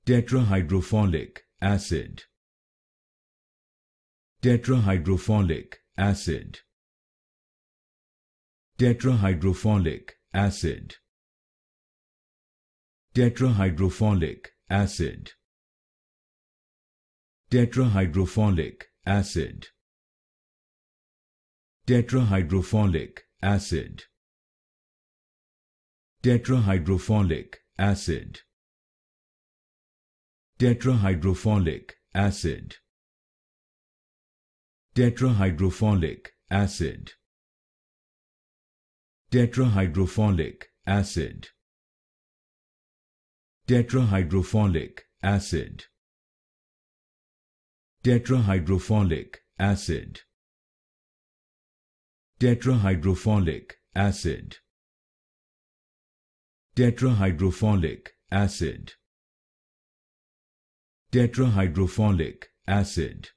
Tetrahydrofolic acid. Tetrahydrofolic acid. Tetrahydrofolic acid. Tetrahydrofolic acid. Tetrahydrofolic acid. Tetrahydrofolic acid. Tetrahydrofolic acid. Tetrahydrofolic acid. Tetrahydrofolic acid. Tetrahydrofolic acid. Tetrahydrofolic acid. Tetrahydrofolic acid. Tetrahydrofolic acid. Tetrahydrofolic acid. Tetrahydrofolic acid.